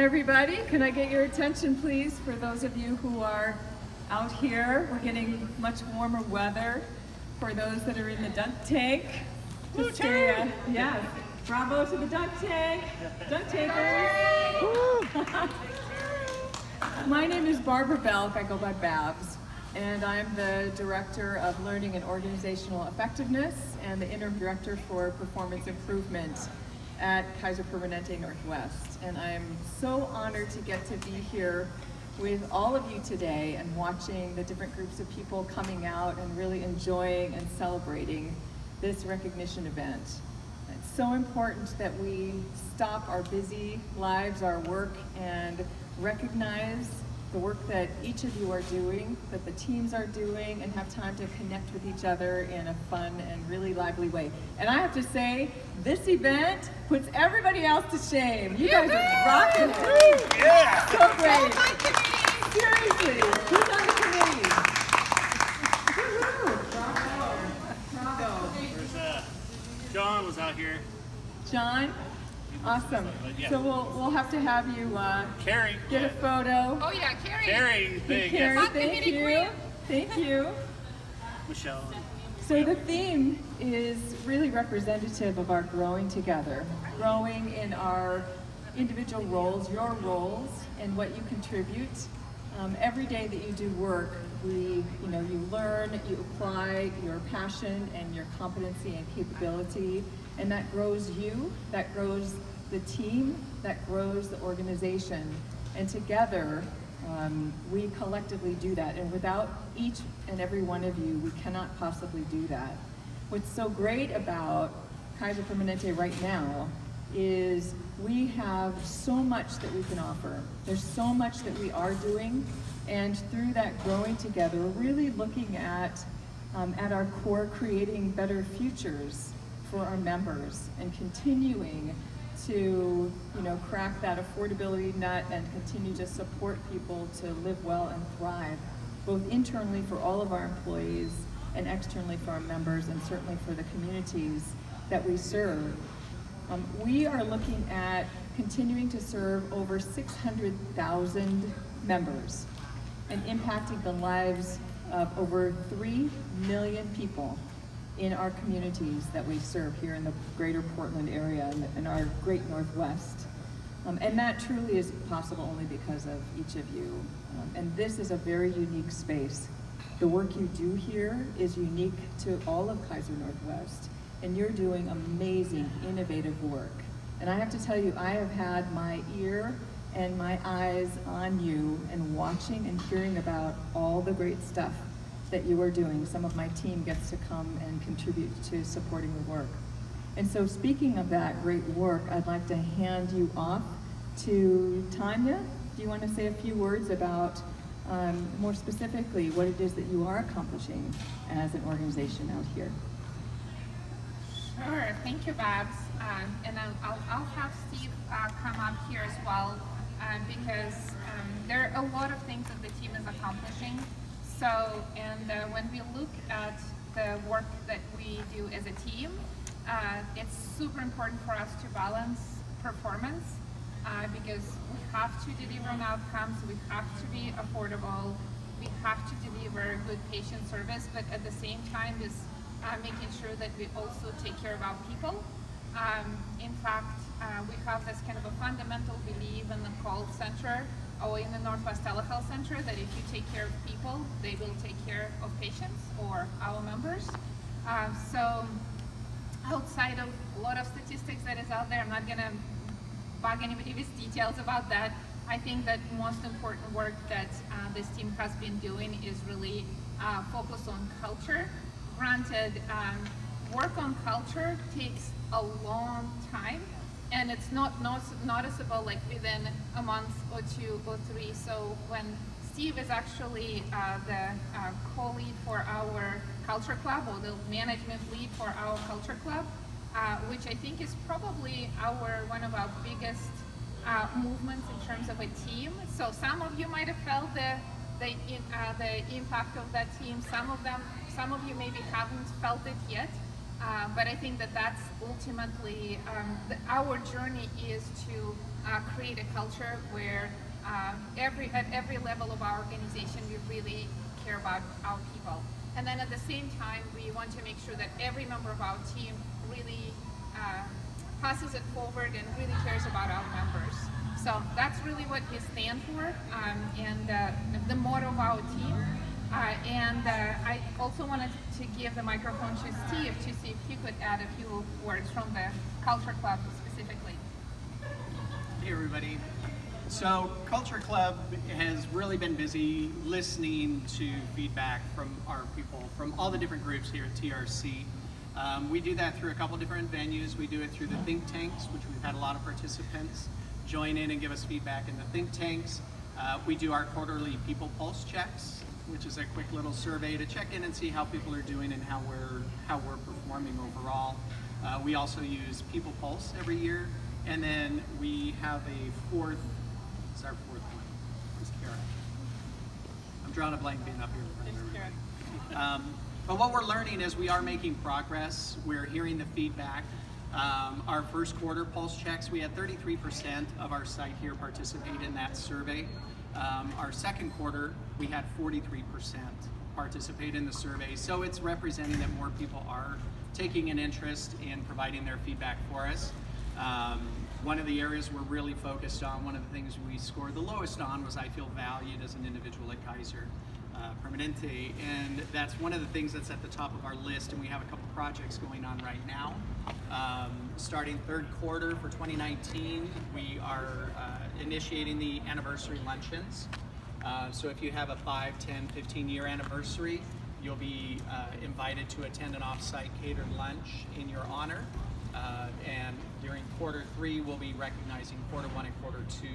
everybody. Can I get your attention, please, for those of you who are out here? We're getting much warmer weather. For those that are in the dunk tank, to stay, yeah, bravo to the dunk tank, dunk tankers. My name is Barbara Belk. I go by Babs, and I'm the Director of Learning and Organizational Effectiveness and the Interim Director for Performance Improvement at Kaiser Permanente Northwest. And I'm so honored to get to be here with all of you today and watching the different groups of people coming out and really enjoying and celebrating this recognition event. It's so important that we stop our busy lives, our work, and recognize the work that each of you are doing, that the teams are doing, and have time to connect with each other in a fun and really lively way. And I have to say, this event puts everybody else to shame. You guys are rocking it. Yeah. So great. Seriously, who's on the committee? Woo-hoo. Bravo. Bravo. John was out here. John? Awesome. So we'll have to have you Carrie. get a photo. Oh yeah, Carrie. Carrie. Big. Carrie, Yes. thank you. Thank you. Michelle. So the theme is really representative of our growing together, growing in our individual roles, your roles, and what you contribute. Every day that you do work, you learn, you apply your passion and your competency and capability, and that grows you, that grows the team, that grows the organization. And together, we collectively do that. And without each and every one of you, we cannot possibly do that. What's so great about Kaiser Permanente right now is we have so much that we can offer. There's so much that we are doing, and through that growing together, we're really looking at our core, creating better futures for our members and continuing to crack that affordability nut and continue to support people to live well and thrive, both internally for all of our employees and externally for our members, and certainly for the communities that we serve. We are looking at continuing to serve over 600,000 members and impacting the lives of over 3 million people in our communities that we serve here in the greater Portland area and in our great Northwest. And that truly is possible only because of each of you. And this is a very unique space. The work you do here is unique to all of Kaiser Northwest, and you're doing amazing, innovative work. And I have to tell you, I have had my ear and my eyes on you and watching and hearing about all the great stuff that you are doing. Some of my team gets to come and contribute to supporting the work. And so speaking of that great work, I'd like to hand you off to Tanya. Do you want to say a few words about more specifically what it is that you are accomplishing as an organization out here? Sure, thank you, Babs. And I'll have Steve come up here as well, because there are a lot of things that the team is accomplishing. So, and when we look at the work that we do as a team, it's super important for us to balance performance, because we have to deliver on outcomes, we have to be affordable, we have to deliver good patient service, but at the same time is making sure that we also take care of our people. In fact, we have this kind of a fundamental belief in the call center or in the Northwest Telehealth Center that if you take care of people, they will take care of patients or our members. So outside of a lot of statistics that is out there, I'm not gonna bug anybody with details about that. I think that most important work that this team has been doing is really focus on culture. Granted, work on culture takes a long time, and it's not noticeable like within a month or 2 or 3. So when Steve is actually the co-lead for our culture club, or the management lead for our culture club, which I think is probably one of our biggest movements in terms of a team. So some of you might have felt the impact of that team. Some of you maybe haven't felt it yet. But I think that that's ultimately our journey is to create a culture where at every level of our organization we really care about our people. And then at the same time, we want to make sure that every member of our team really passes it forward and really cares about our members. So that's really what we stand for, and the motto of our team. I also wanted to give the microphone to Steve to see if he could add a few words from the Culture Club specifically. Hey everybody. So Culture Club has really been busy listening to feedback from our people, from all the different groups here at TRC. We do that through a couple different venues. We do it through the think tanks, which we've had a lot of participants join in and give us feedback in the think tanks. We do our quarterly people pulse checks, which is a quick little survey to check in and see how people are doing and how we're performing overall. We also use People Pulse every year, and then we have a fourth. It's our fourth one. It's Kara. I'm drawing a blank being up here in front of everybody. But what we're learning is we are making progress. We're hearing the feedback. Our first quarter pulse checks, we had 33% of our site here participate in that survey. Our second quarter, we had 43% participate in the survey. So it's representing that more people are taking an interest in providing their feedback for us. One of the areas we're really focused on, one of the things we scored the lowest on was I feel valued as an individual at Kaiser Permanente, and that's one of the things that's at the top of our list, and we have a couple projects going on right now. Starting third quarter for 2019, we are initiating the anniversary luncheons. So if you have a 5, 10, 15 year anniversary, you'll be invited to attend an off-site catered lunch in your honor. And during quarter 3, we'll be recognizing quarter 1 and quarter 2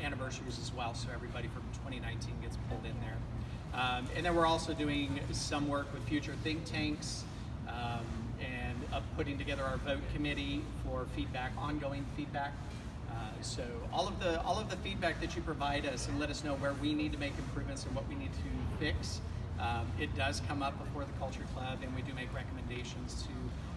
anniversaries as well, so everybody from 2019 gets pulled in there. And then we're also doing some work with future think tanks and putting together our vote committee for feedback, ongoing feedback. So all of the feedback that you provide us and let us know where we need to make improvements and what we need to fix, it does come up before the Culture Club, and we do make recommendations to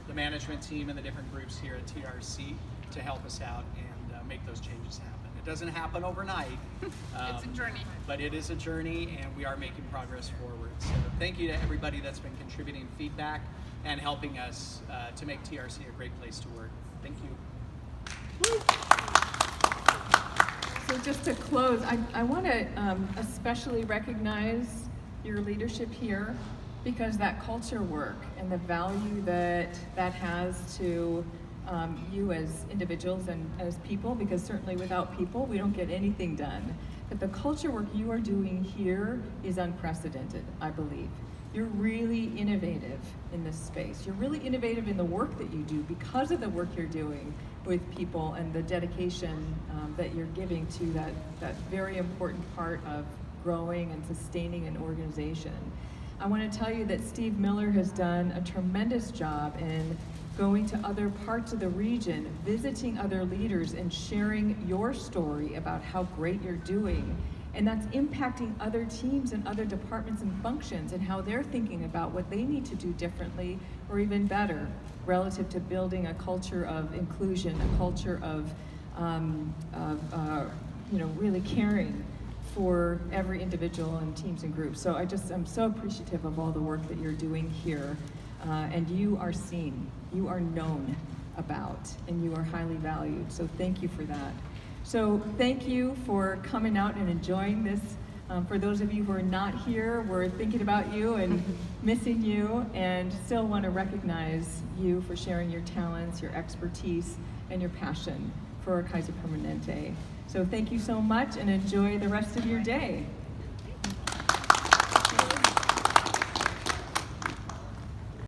the management team and the different groups here at TRC to help us out and make those changes happen. It doesn't happen overnight. It's a journey. But it is a journey, and we are making progress forward. So thank you to everybody that's been contributing feedback and helping us to make TRC a great place to work. Thank you. So just to close, I want to especially recognize your leadership here, because that culture work and the value that has to you as individuals and as people, because certainly without people we don't get anything done. But the culture work you are doing here is unprecedented, I believe. You're really innovative in this space. You're really innovative in the work that you do because of the work you're doing with people and the dedication that you're giving to that very important part of growing and sustaining an organization. I want to tell you that Steve Miller has done a tremendous job in going to other parts of the region, visiting other leaders and sharing your story about how great you're doing. And that's impacting other teams and other departments and functions and how they're thinking about what they need to do differently or even better relative to building a culture of inclusion, a culture of really caring for every individual and teams and groups. So I'm so appreciative of all the work that you're doing here. And you are seen, you are known about, and you are highly valued. So thank you for that. So thank you for coming out and enjoying this. For those of you who are not here, we're thinking about you and missing you, and still want to recognize you for sharing your talents, your expertise, and your passion for Kaiser Permanente. So thank you so much, and enjoy the rest of your day.